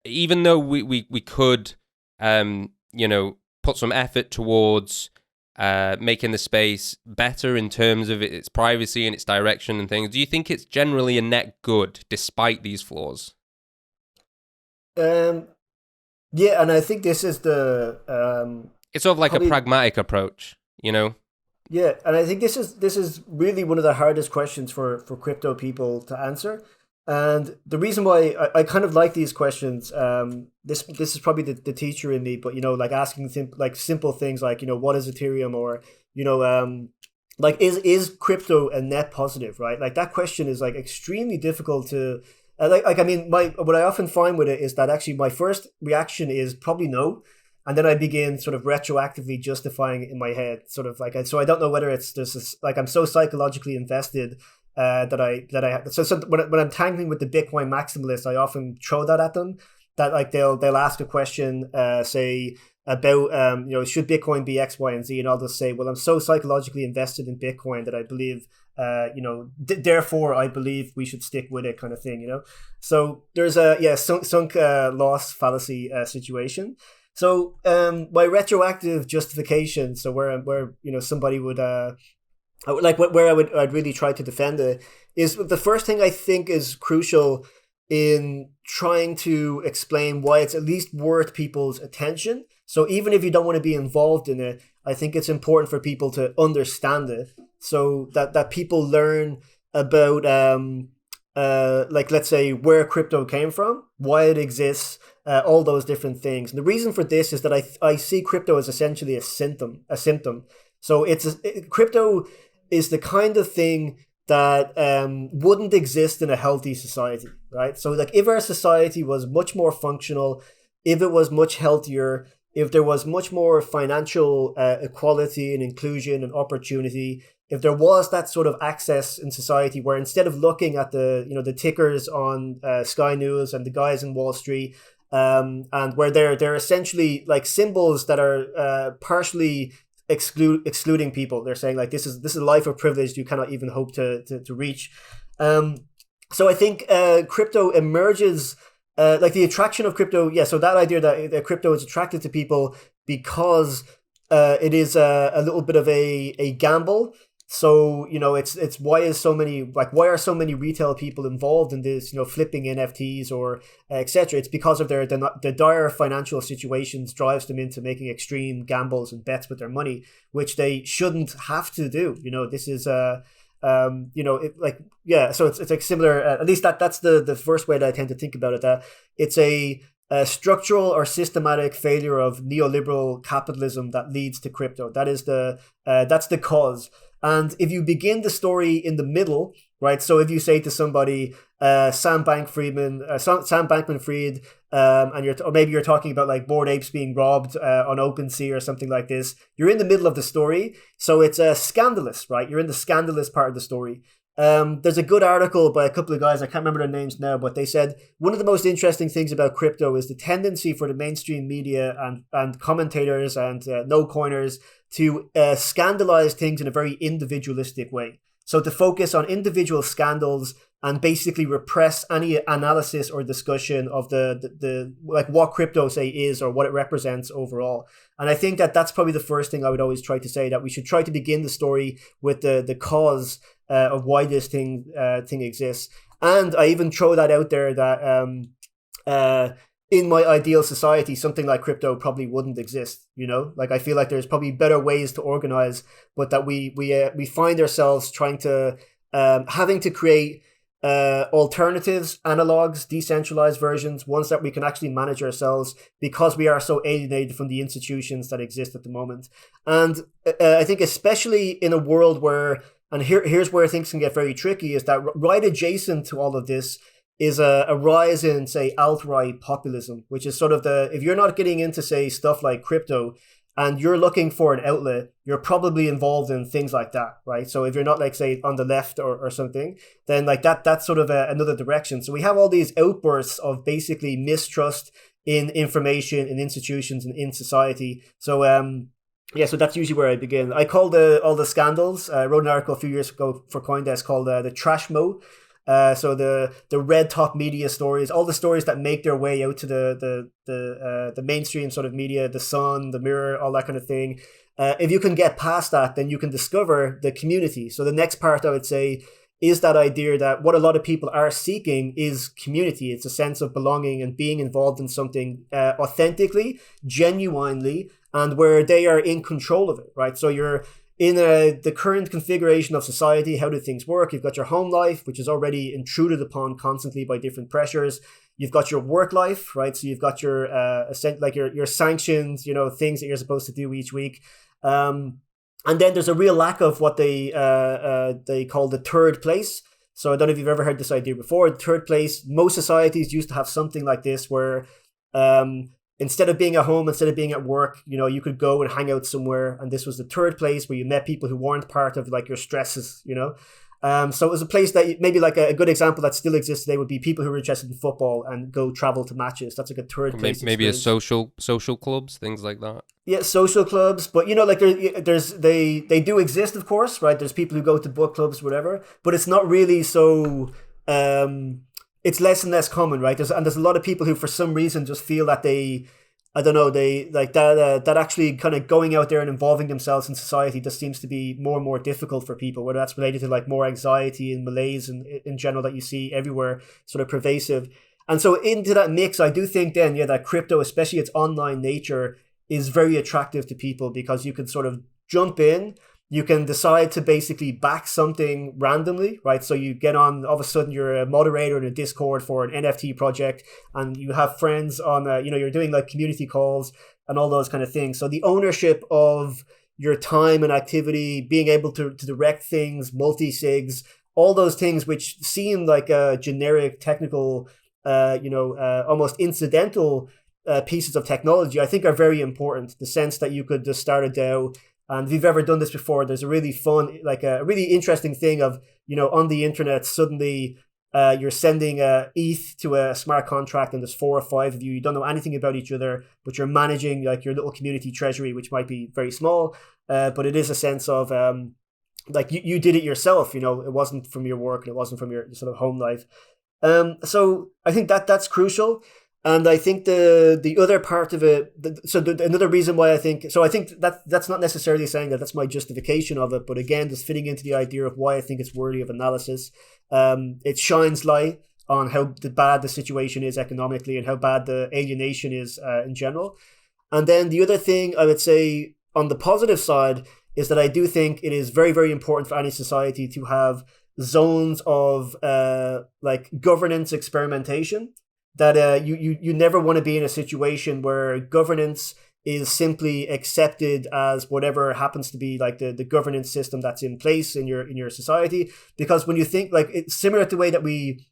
even though we could, put some effort towards making the space better in terms of its privacy and its direction and things, do you think it's generally a net good despite these flaws? Yeah, and I think this is the It's sort of like a probably pragmatic approach, you know? yeah, and I think this is really one of the hardest questions for crypto people to answer. And the reason why I kind of like these questions, this is probably the teacher in me, but like asking simple things like what is Ethereum, or like is crypto a net positive, right? Like that question is like extremely difficult to I mean, my what I often find with it is that actually my first reaction is probably no, and then I begin sort of retroactively justifying it in my head, sort of like, so I don't know whether it's just like I'm so psychologically invested so when I'm tangling with the Bitcoin maximalists, I often throw that at them, that like they'll ask a question, say about should Bitcoin be X, Y, and Z, and I'll just say, well, I'm so psychologically invested in Bitcoin that I believe therefore I believe we should stick with it, kind of thing. So there's a sunk loss fallacy situation. So my retroactive justification, so where somebody would like where I'd really try to defend it, is the first thing I think is crucial in trying to explain why it's at least worth people's attention. So even if you don't want to be involved in it, I think it's important for people to understand it, so that people learn about like, let's say, where crypto came from, why it exists, all those different things. And the reason for this is that I see crypto as essentially a symptom. So crypto is the kind of thing that wouldn't exist in a healthy society, right? So like if our society was much more functional, if it was much healthier, if there was much more financial equality and inclusion and opportunity, if there was that sort of access in society where instead of looking at the tickers on Sky News and the guys in Wall Street, and where they're essentially like symbols that are partially excluding people. They're saying like this is a life of privilege you cannot even hope to reach. So I think crypto emerges, like the attraction of crypto. Yeah, so that idea that crypto is attracted to people because it is a little bit of a gamble. So it's why are so many retail people involved in this, flipping NFTs or etc. It's because of the dire financial situations drives them into making extreme gambles and bets with their money, which they shouldn't have to do. This is so it's like similar. At least that's the first way that I tend to think about it. That it's a structural or systematic failure of neoliberal capitalism that leads to crypto. That's the cause. And if you begin the story in the middle, right? So if you say to somebody, Sam Bankman-Fried, or maybe you're talking about like Bored Apes being robbed on OpenSea or something like this, you're in the middle of the story, so it's scandalous, right? You're in the scandalous part of the story. There's a good article by a couple of guys, I can't remember their names now, but they said one of the most interesting things about crypto is the tendency for the mainstream media and commentators and no-coiners to scandalize things in a very individualistic way. So to focus on individual scandals and basically repress any analysis or discussion of the like what crypto say is or what it represents overall. And I think that's probably the first thing I would always try to say, that we should try to begin the story with the cause of why this thing exists. And I even throw that out there that in my ideal society, something like crypto probably wouldn't exist. Like I feel like there's probably better ways to organize, but that we find ourselves trying to having to create alternatives, analogs, decentralized versions, ones that we can actually manage ourselves, because we are so alienated from the institutions that exist at the moment. And I think especially in a world where, and here's where things can get very tricky, is that right adjacent to all of this is a rise in, say, alt-right populism, which is sort of if you're not getting into, say, stuff like crypto and you're looking for an outlet, you're probably involved in things like that, right? So if you're not, like, say, on the left or something, then like that's sort of another direction. So we have all these outbursts of basically mistrust in information, in institutions, and in society. So so that's usually where I begin. I call all the scandals. I wrote an article a few years ago for CoinDesk called the trash mo. So the red top media stories, all the stories that make their way out to the mainstream sort of media, the Sun, the Mirror, all that kind of thing. If you can get past that, then you can discover the community. So the next part, I would say, is that idea that what a lot of people are seeking is community. It's a sense of belonging and being involved in something authentically, genuinely, and where they are in control of it, right? So you're in the current configuration of society. How do things work? You've got your home life, which is already intruded upon constantly by different pressures. You've got your work life, right? So you've got your your sanctions, things that you're supposed to do each week. And then there's a real lack of what they call the third place. So I don't know if you've ever heard this idea before. The third place, most societies used to have something like this where instead of being at home, instead of being at work, you could go and hang out somewhere. And this was the third place where you met people who weren't part of like your stresses, So it was a place that maybe like a good example that still exists today would be people who are interested in football and go travel to matches. That's like a third place. Maybe experience. a social clubs, things like that. Yeah, social clubs, but like they do exist, of course, right? There's people who go to book clubs, whatever, but it's not really so. It's less and less common, right? There's a lot of people who, for some reason, just feel that they like that. That actually kind of going out there and involving themselves in society just seems to be more and more difficult for people. Whether that's related to like more anxiety and malaise and in general that you see everywhere, sort of pervasive. And so into that mix, I do think then, that crypto, especially its online nature, is very attractive to people because you can sort of jump in. You can decide to basically back something randomly, right? So you get on, all of a sudden you're a moderator in a Discord for an NFT project and you have friends on, you're doing like community calls and all those kind of things. So the ownership of your time and activity, being able to direct things, multi-sigs, all those things which seem like a generic technical, almost incidental pieces of technology, I think are very important. The sense that you could just start a DAO, and if you've ever done this before, there's a really fun, like a really interesting thing of, on the internet, suddenly you're sending ETH to a smart contract and there's 4 or 5 of you. You don't know anything about each other, but you're managing like your little community treasury, which might be very small, but it is a sense of like you did it yourself. It wasn't from your work and it wasn't from your sort of home life. So I think that's crucial. And I think the other part of it, another reason why I think that's not necessarily saying that that's my justification of it, but again, just fitting into the idea of why I think it's worthy of analysis. It shines light on how bad the situation is economically and how bad the alienation is in general. And then the other thing I would say on the positive side is that I do think it is very, very important for any society to have zones of like governance experimentation. That you never want to be in a situation where governance is simply accepted as whatever happens to be like the governance system that's in place in your society. Because when you think like it's similar to the way that we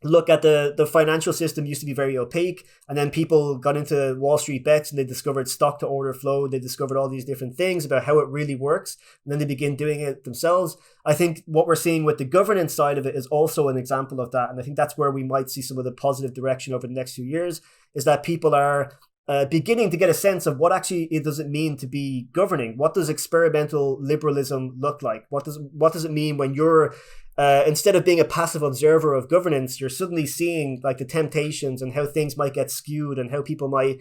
look at the financial system used to be very opaque, and then people got into Wall Street bets and they discovered stock to order flow. They discovered all these different things about how it really works, and then they begin doing it themselves. I think what we're seeing with the governance side of it is also an example of that, and I think that's where we might see some of the positive direction over the next few years, is that people are beginning to get a sense of what actually it does it mean to be governing. What does experimental liberalism look like? What does it mean when you're instead of being a passive observer of governance, you're suddenly seeing like the temptations and how things might get skewed and how people might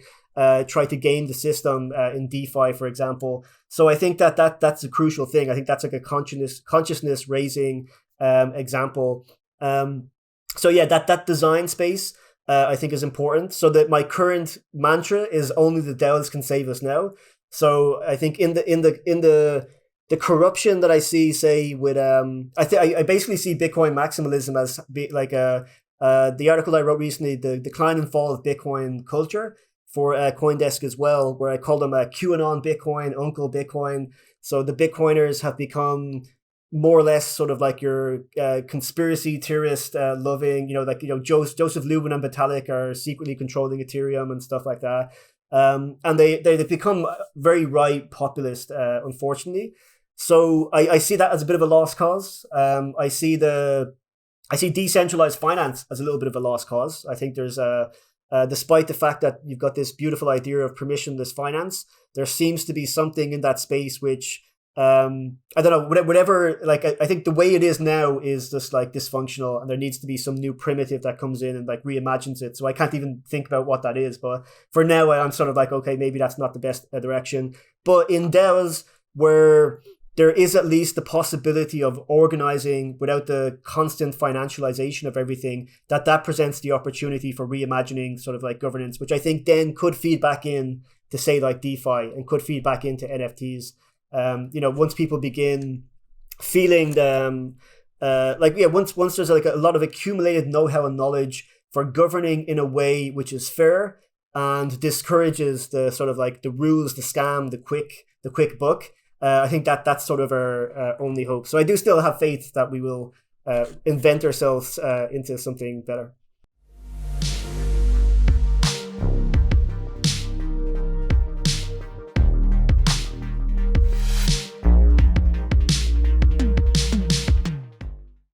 try to game the system in DeFi, for example. So I think that's a crucial thing. I think that's like a consciousness raising example. So yeah, that design space I think is important. So that my current mantra is only the DAOs can save us now. So I think in the corruption that I see, say with I basically see Bitcoin maximalism as the article I wrote recently, the decline and fall of Bitcoin culture, for CoinDesk as well, where I call them QAnon Bitcoin, Uncle Bitcoin. So the Bitcoiners have become more or less sort of like your conspiracy theorist loving, Joseph Lubin and Vitalik are secretly controlling Ethereum and stuff like that. And they've become very right populist, unfortunately. So I see that as a bit of a lost cause. I see decentralized finance as a little bit of a lost cause. I think there's despite the fact that you've got this beautiful idea of permissionless finance, there seems to be something in that space which I don't know, whatever, like, I think the way it is now is just like dysfunctional, and there needs to be some new primitive that comes in and like reimagines it. So I can't even think about what that is. But for now, I'm sort of like, okay, maybe that's not the best direction. But in DAOs, where there is at least the possibility of organizing without the constant financialization of everything, that presents the opportunity for reimagining sort of like governance, which I think then could feed back in to say like DeFi, and could feed back into NFTs. Once people begin feeling once there's like a lot of accumulated know-how and knowledge for governing in a way which is fair and discourages the sort of like the rules, the scam, the quick buck. I think that's sort of our only hope. So I do still have faith that we will invent ourselves into something better.